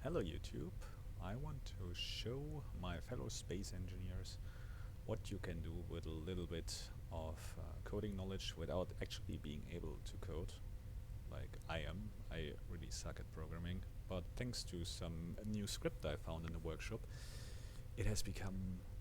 Hello YouTube, I want to show my fellow space engineers what you can do with a little bit of coding knowledge without actually being able to code like I am. I really suck at programming, but thanks to some new script I found in the workshop, it has become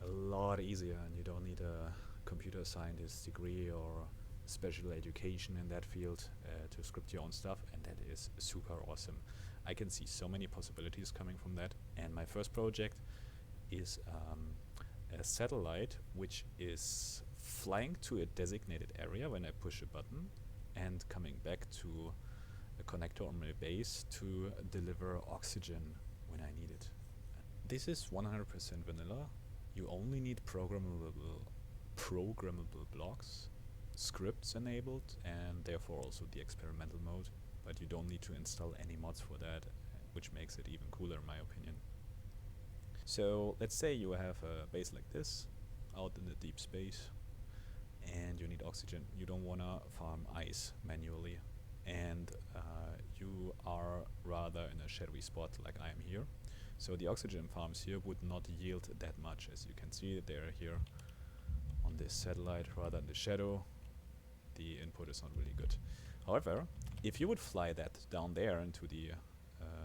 a lot easier and you don't need a computer scientist degree or special education in that field to script your own stuff, and that is super awesome. I can see so many possibilities coming from that, and my first project is a satellite which is flying to a designated area when I push a button and coming back to a connector on my base to deliver oxygen when I need it. This is 100% vanilla. You only need programmable blocks, scripts enabled, and therefore also the experimental mode, but you don't need to install any mods for that, which makes it even cooler in my opinion. So let's say you have a base like this out in the deep space and you need oxygen. You don't want to farm ice manually, and you are rather in a shadowy spot like I am here. So the oxygen farms here would not yield that much. As you can see, they're here on this satellite rather in the shadow. The input is not really good. However, if you would fly that down there into the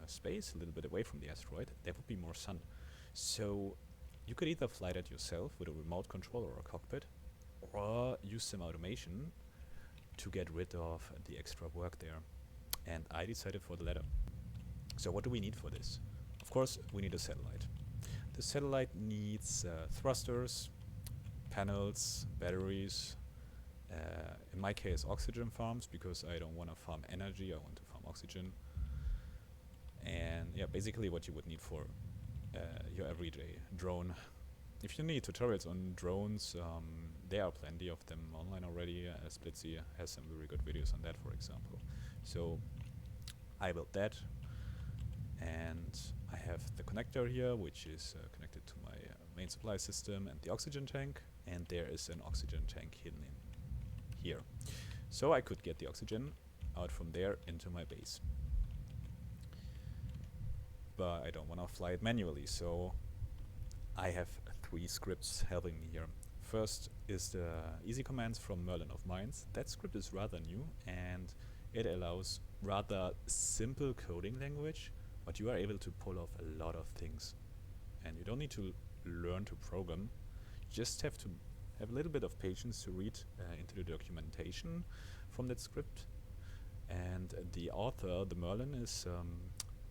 space a little bit away from the asteroid, there would be more sun. So you could either fly that yourself with a remote control or a cockpit, or use some automation to get rid of the extra work there. And I decided for the latter. So what do we need for this? Of course, we need a satellite. The satellite needs thrusters, panels, batteries, in my case oxygen farms, because I don't want to farm energy, I want to farm oxygen. And yeah, basically what you would need for your everyday drone. If you need tutorials on drones, there are plenty of them online already. Splitsy has some very good videos on that, for example. So I built that, and I have the connector here, which is connected to my main supply system, and the oxygen tank, and there is an oxygen tank hidden in here. So I could get the oxygen out from there into my base. But I don't want to fly it manually, so I have 3 scripts helping me here. First is the easy commands from Merlin of Mines. That script is rather new and it allows rather simple coding language, but you are able to pull off a lot of things. And you don't need to learn to program, you just have to have a little bit of patience to read into the documentation from that script. And the author, the Merlin, is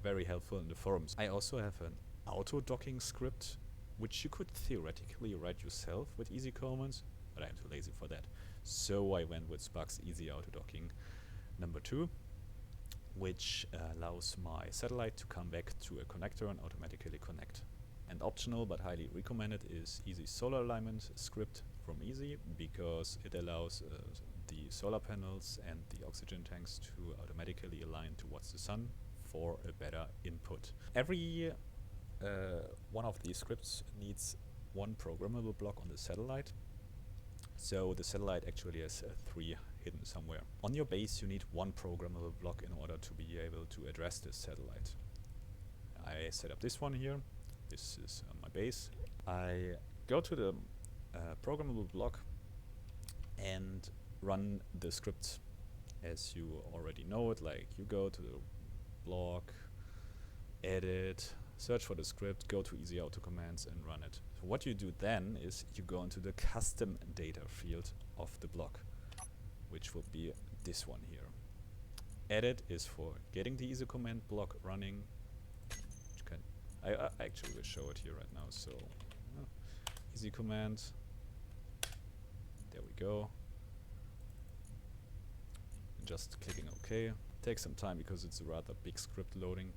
very helpful in the forums. I also have an auto-docking script, which you could theoretically write yourself with easy commands, but I'm too lazy for that. So I went with Spark's easy auto-docking number 2, which allows my satellite to come back to a connector and automatically connect. And optional but highly recommended is easy solar alignment script from Easy, because it allows the solar panels and the oxygen tanks to automatically align towards the sun for a better input. Every one of these scripts needs 1 programmable block on the satellite. So the satellite actually has 3 hidden somewhere. On your base you need 1 programmable block in order to be able to address this satellite. I set up this one here. This is on my base. I go to the programmable block and run the script as you already know it. Like, you go to the block, edit, search for the script, go to easy auto commands and run it. So what you do then is you go into the custom data field of the block, which will be this one here. Edit is for getting the easy command block running. I actually will show it here right now. So easy command, there we go. Just clicking OK. Takes some time because it's a rather big script loading.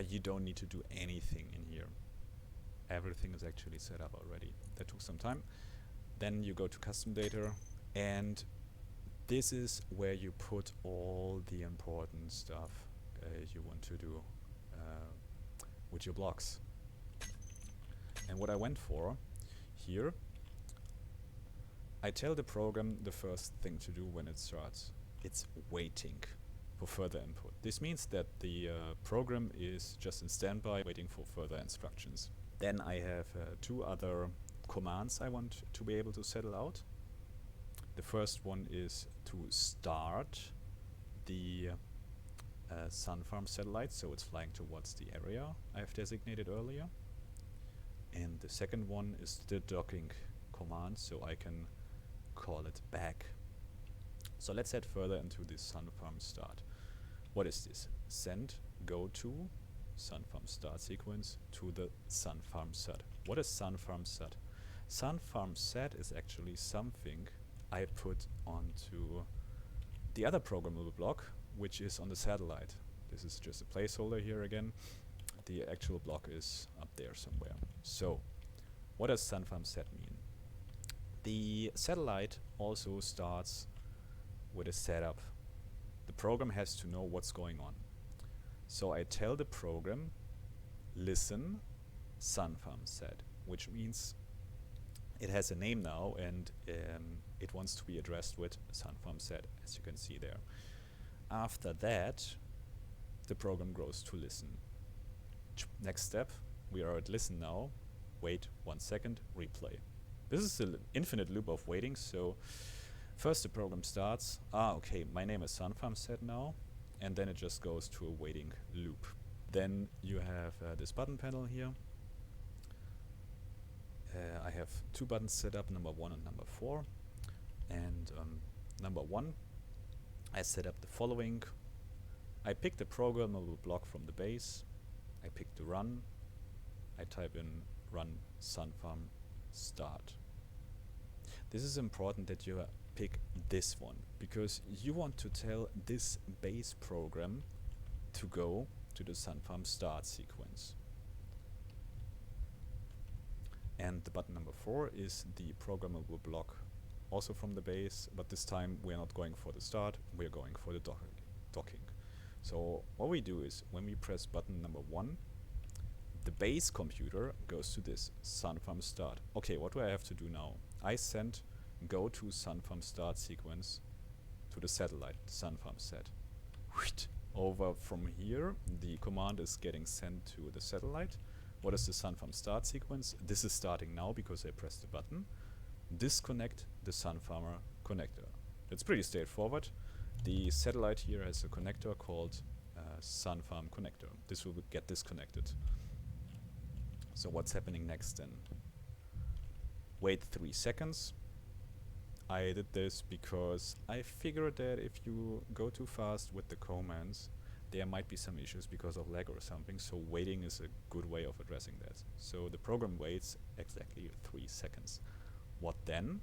You don't need to do anything in here. Everything is actually set up already. That took some time. Then you go to custom data, and this is where you put all the important stuff you want to do with your blocks. And what I went for here, I tell the program the first thing to do when it starts. It's waiting. for further input. This means that the program is just in standby waiting for further instructions. Then I have two other commands I want to be able to settle out. The first one is to start the sun farm satellite, so it's flying towards the area I've designated earlier. And the second one is the docking command, so I can call it back. So let's head further into this sun farm start. What is this? Send go to sun farm start sequence to the sun farm set. What is sun farm set? Sun farm set is actually something I put onto the other programmable block, which is on the satellite. This is just a placeholder here again. The actual block is up there somewhere. So what does sun farm set mean? The satellite also starts with a setup. The program has to know what's going on. So I tell the program, listen, sun farm set, which means it has a name now, and it wants to be addressed with sun farm set, as you can see there. After that, the program goes to listen. Next step, we are at listen now. Wait 1 second, replay. This is an infinite loop of waiting, so first the program starts. Okay, my name is sun farm set now, and then it just goes to a waiting loop. Then you have this button panel here. I have two buttons set up, number 1 and number 4. And number 1, I set up the following. I pick the programmable block from the base. I pick the run. I type in run sun farm start. This is important that you pick this one, because you want to tell this base program to go to the sun farm start sequence. And the button number 4 is the programmable block, also from the base, but this time we're not going for the start, we're going for the docking. So what we do is, when we press button number 1, the base computer goes to this sun farm start. Okay, what do I have to do now? I send go to sun farm start sequence to the satellite, sun farm set. Over from here, the command is getting sent to the satellite. What is the sun farm start sequence? This is starting now because I pressed the button. Disconnect the sun farmer connector. It's pretty straightforward. The satellite here has a connector called sun farm connector. This will get disconnected. So what's happening next then? Wait 3 seconds. I did this because I figured that if you go too fast with the commands, there might be some issues because of lag or something, so waiting is a good way of addressing that. So the program waits exactly 3 seconds. What then?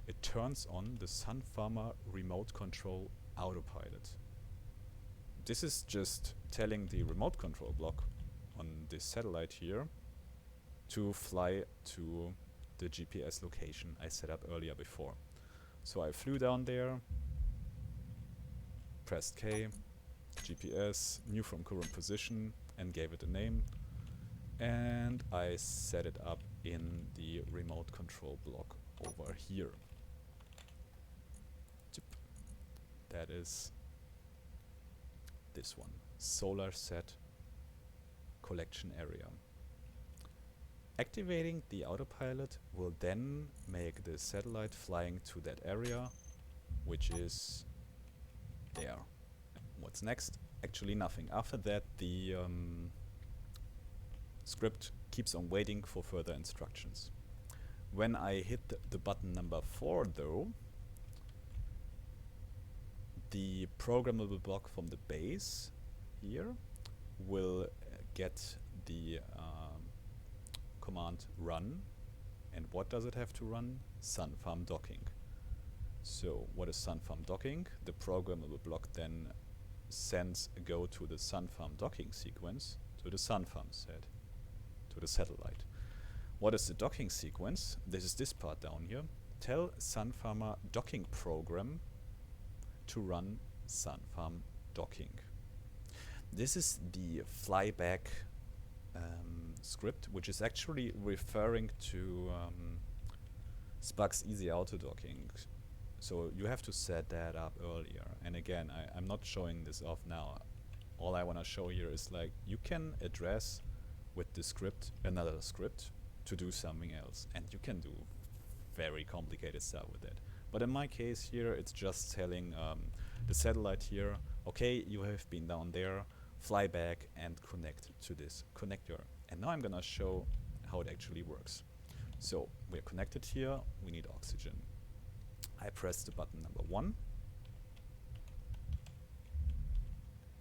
It turns on the sun farmer remote control autopilot. This is just telling the remote control block on this satellite here to fly to the GPS location I set up earlier before. So I flew down there, pressed K, GPS, knew from current position, and gave it a name. And I set it up in the remote control block over here. That is this one, solar set collection area. Activating the autopilot will then make the satellite flying to that area, which is there. What's next? Actually nothing. After that, the script keeps on waiting for further instructions. When I hit the button number 4 though, the programmable block from the base here will get the command run. And what does it have to run? Sun farm docking. So what is sun farm docking? The programmable block then sends a go to the sun farm docking sequence to the sun farm set, to the satellite. What is the docking sequence? This is this part down here. Tell sun farmer docking program to run sun farm docking. This is the flyback script, which is actually referring to Spug's easy auto docking. So you have to set that up earlier. And again, I'm not showing this off now. All I want to show here is like you can address with the script another script to do something else, and you can do very complicated stuff with it. But in my case here, it's just telling the satellite here, okay, you have been down there, fly back and connect to this connector. And now I'm gonna show how it actually works. So we're connected here, we need oxygen. I press the button number 1.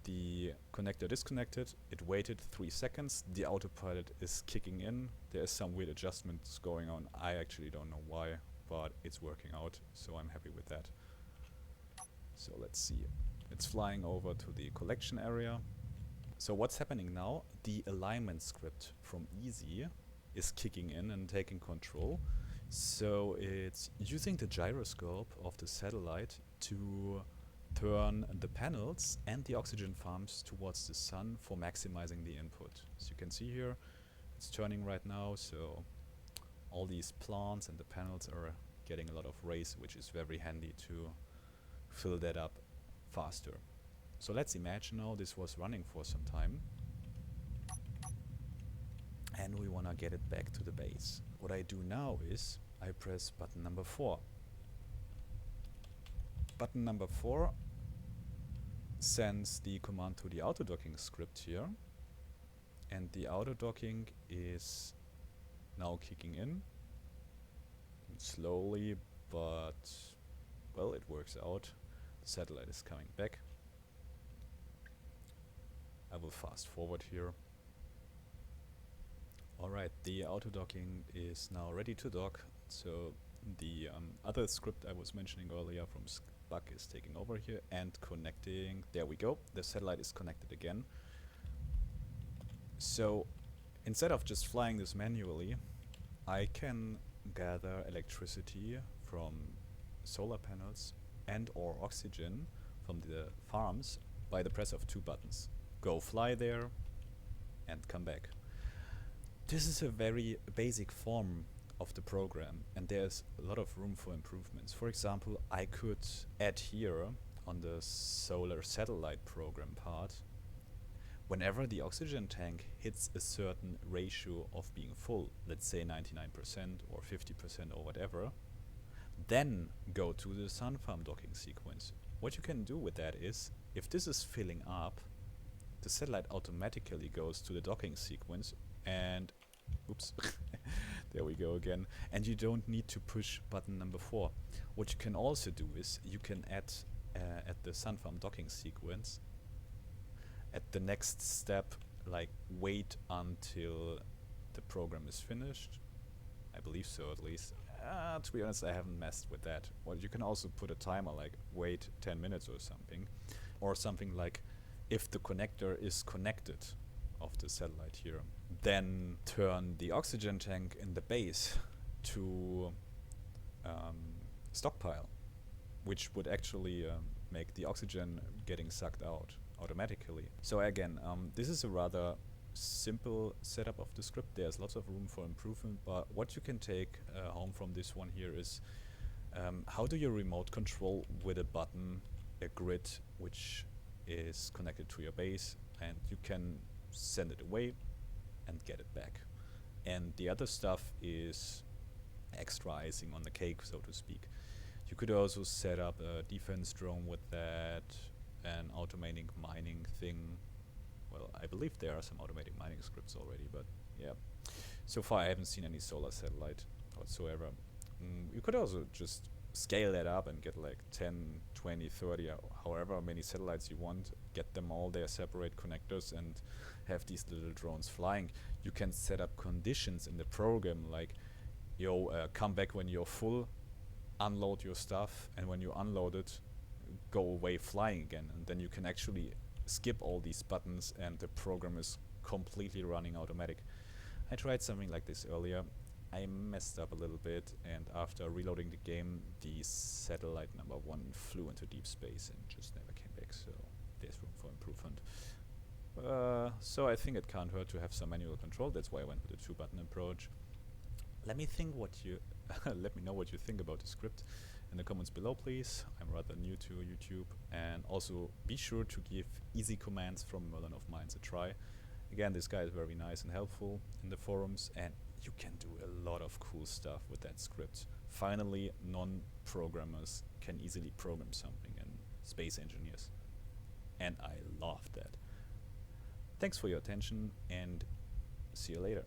The connector disconnected, it waited 3 seconds, the autopilot is kicking in, there is some weird adjustments going on, I actually don't know why, but it's working out, so I'm happy with that. So let's see, it's flying over to the collection area. So what's happening now, the alignment script from Easy is kicking in and taking control. So it's using the gyroscope of the satellite to turn the panels and the oxygen farms towards the sun for maximizing the input. As you can see here, it's turning right now, so all these plants and the panels are getting a lot of rays, which is very handy to fill that up faster. So let's imagine now this was running for some time and we want to get it back to the base. What I do now is I press button number 4. Button number 4 sends the command to the autodocking script here, and the autodocking is now kicking in slowly, but well, it works out. The satellite is coming back. I will fast forward here. Alright, the autodocking is now ready to dock, so the other script I was mentioning earlier from Buck is taking over here and connecting. There we go, the satellite is connected again. So instead of just flying this manually, I can gather electricity from solar panels and or oxygen from the farms by the press of 2 buttons. Go fly there and come back. This is a very basic form of the program, and there's a lot of room for improvements. For example, I could add here on the solar satellite program part, whenever the oxygen tank hits a certain ratio of being full, let's say 99% or 50% or whatever, then go to the sun farm docking sequence. What you can do with that is, if this is filling up, the satellite automatically goes to the docking sequence and oops, there we go again. And you don't need to push button number 4. What you can also do is you can add at the sun farm docking sequence, at the next step, like wait until the program is finished. I believe so, at least. To be honest, I haven't messed with that. Well, you can also put a timer, like wait 10 minutes or something. Or something like, if the connector is connected of the satellite here, then turn the oxygen tank in the base to stockpile, which would actually make the oxygen getting sucked out automatically. So again, this is a rather simple setup of the script. There's lots of room for improvement, but what you can take home from this one here is how do you remote control with a button, a grid which is connected to your base, and you can send it away and get it back. And the other stuff is extra icing on the cake, so to speak. You could also set up a defense drone with that, an automating mining thing. Well, I believe there are some automatic mining scripts already, but yeah. So far I haven't seen any solar satellite whatsoever. You could also just scale that up and get like 10, 20, 30, however many satellites you want, get them all their separate connectors and have these little drones flying. You can set up conditions in the program like, yo, come back when you're full, unload your stuff, and when you unload it, go away flying again. And then you can actually skip all these buttons and the program is completely running automatic. I tried something like this earlier. I messed up a little bit, and after reloading the game, the satellite number 1 flew into deep space and just never came back, so there's room for improvement. So I think it can't hurt to have some manual control. That's why I went with the 2-button approach. Let me know what you think about the script in in the comments below, please. I'm rather new to YouTube. And also be sure to give easy commands from Merlin of Minds a try. Again, this guy is very nice and helpful in the forums, and you can do a lot of cool stuff with that script. Finally, non-programmers can easily program something, and space engineers. And I love that. Thanks for your attention, and see you later.